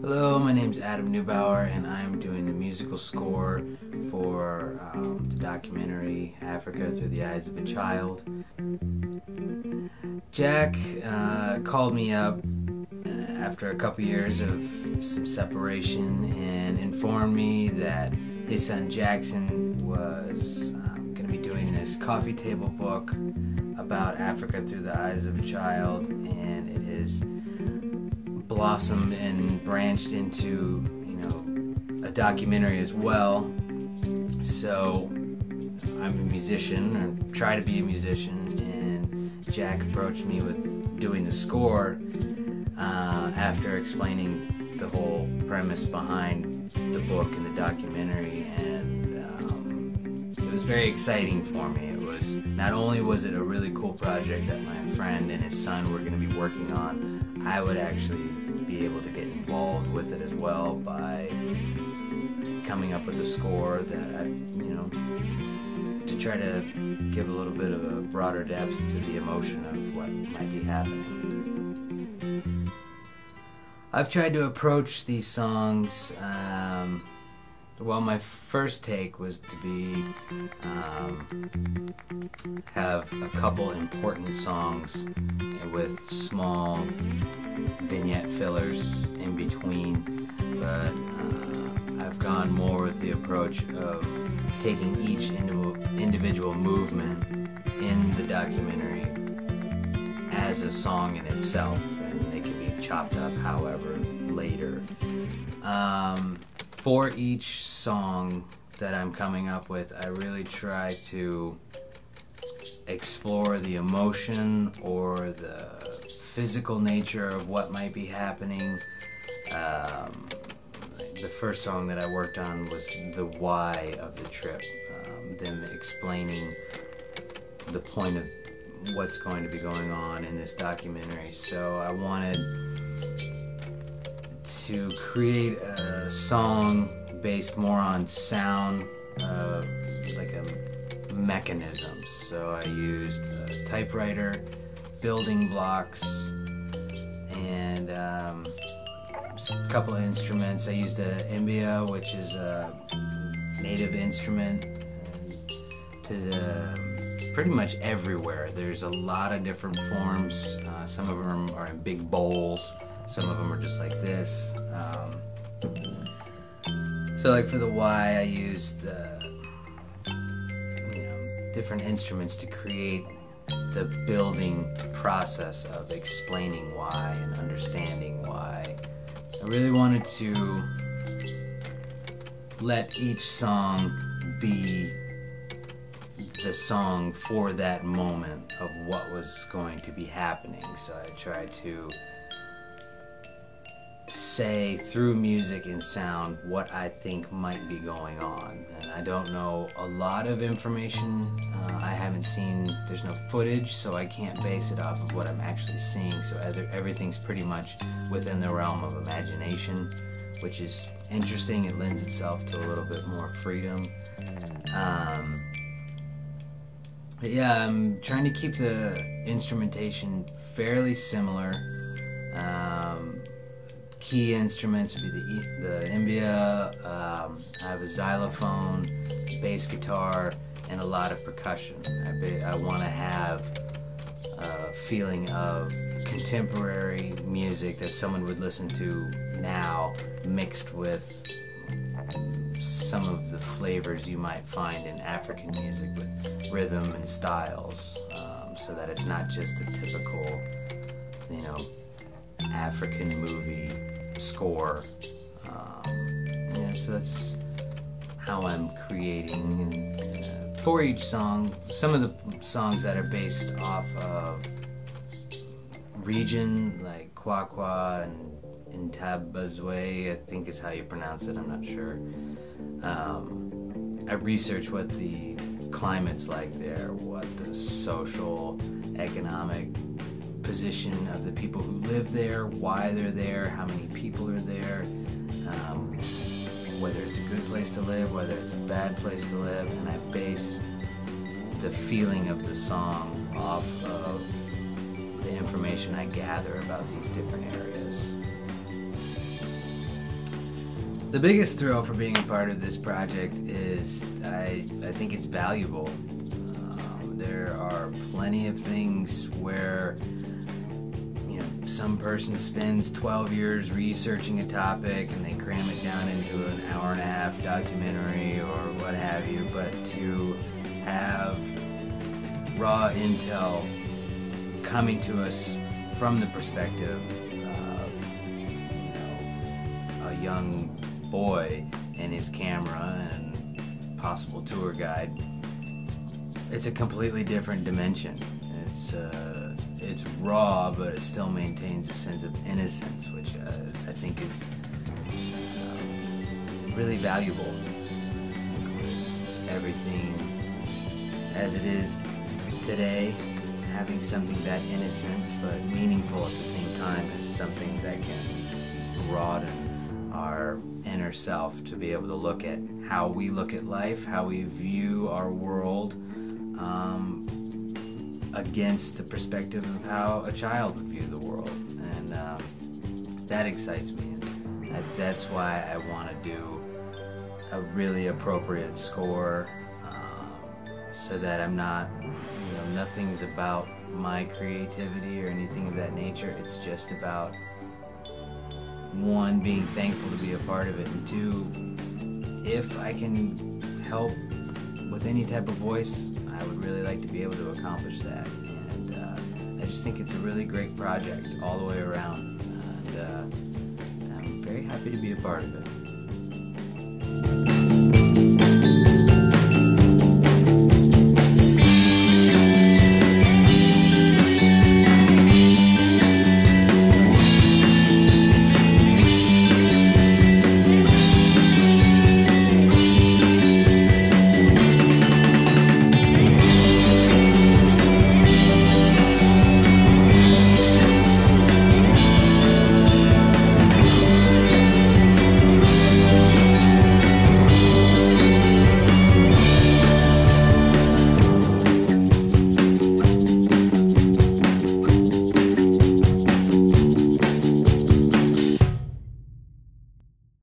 Hello, my name's Adam Neubauer, and I'm doing the musical score for the documentary Africa Through the Eyes of a Child. Jack called me up after a couple years of some separation and informed me that his son Jackson was going to be doing this coffee table book about Africa Through the Eyes of a Child, and it has blossomed and branched into, a documentary as well. So I'm a musician, or try to be a musician, and Jack approached me with doing the score after explaining the whole premise behind the book and the documentary, and it was very exciting for me. It was, not only was it a really cool project that my friend and his son were going to be working on, I would actually be able to get involved with it as well by coming up with a score that I, to try to give a little bit of a broader depth to the emotion of what might be happening. I've tried to approach these songs, my first take was to have a couple important songs with small vignette fillers in between, but I've gone more with the approach of taking each individual movement in the documentary as a song in itself, and they can be chopped up however later. For each song that I'm coming up with, I really try to explore the emotion or the physical nature of what might be happening. The first song that I worked on was the why of the trip, them explaining the point of what's going to be going on in this documentary. So I wanted to create a song based more on sound, like a mechanism. So I used a typewriter, building blocks, and a couple of instruments. I used a mbia, which is a native instrument, pretty much everywhere. There's a lot of different forms. Some of them are in big bowls. Some of them are just like this. So like for the Y, I used different instruments to create the building process of explaining why and understanding why. I really wanted to let each song be the song for that moment of what was going to be happening. So I tried to say through music and sound what I think might be going on. And I don't know a lot of information. I haven't seen, there's no footage, so I can't base it off of what I'm actually seeing. So everything's pretty much within the realm of imagination, which is interesting. It lends itself to a little bit more freedom. But yeah, I'm trying to keep the instrumentation fairly similar. Key instruments would be the mbia. I have a xylophone, bass guitar, and a lot of percussion. I want to have a feeling of contemporary music that someone would listen to now, mixed with some of the flavors you might find in African music with rhythm and styles, so that it's not just a typical, African movie score. So that's how I'm creating. And for each song, some of the songs that are based off of region, like Kwakwa and Intabazwe, I think is how you pronounce it, I'm not sure. I research what the climate's like there, what the social, economic position of the people who live there, why they're there, how many people are there, whether it's a good place to live, whether it's a bad place to live, and I base the feeling of the song off of the information I gather about these different areas. The biggest thrill for being a part of this project is I think it's valuable. There are plenty of things where some person spends 12 years researching a topic and they cram it down into an hour-and-a-half documentary or what have you, but to have raw intel coming to us from the perspective of a young boy and his camera and possible tour guide, it's a completely different dimension. It's raw, but it still maintains a sense of innocence, which I think is really valuable. With everything as it is today, having something that innocent but meaningful at the same time is something that can broaden our inner self to be able to look at how we look at life, how we view our world, against the perspective of how a child would view the world, and that excites me. And that's why I want to do a really appropriate score, so that I'm not, nothing's about my creativity or anything of that nature. It's just about, one, being thankful to be a part of it, and two, if I can help with any type of voice, I would really like to be able to accomplish that. And I just think it's a really great project all the way around, and I'm very happy to be a part of it.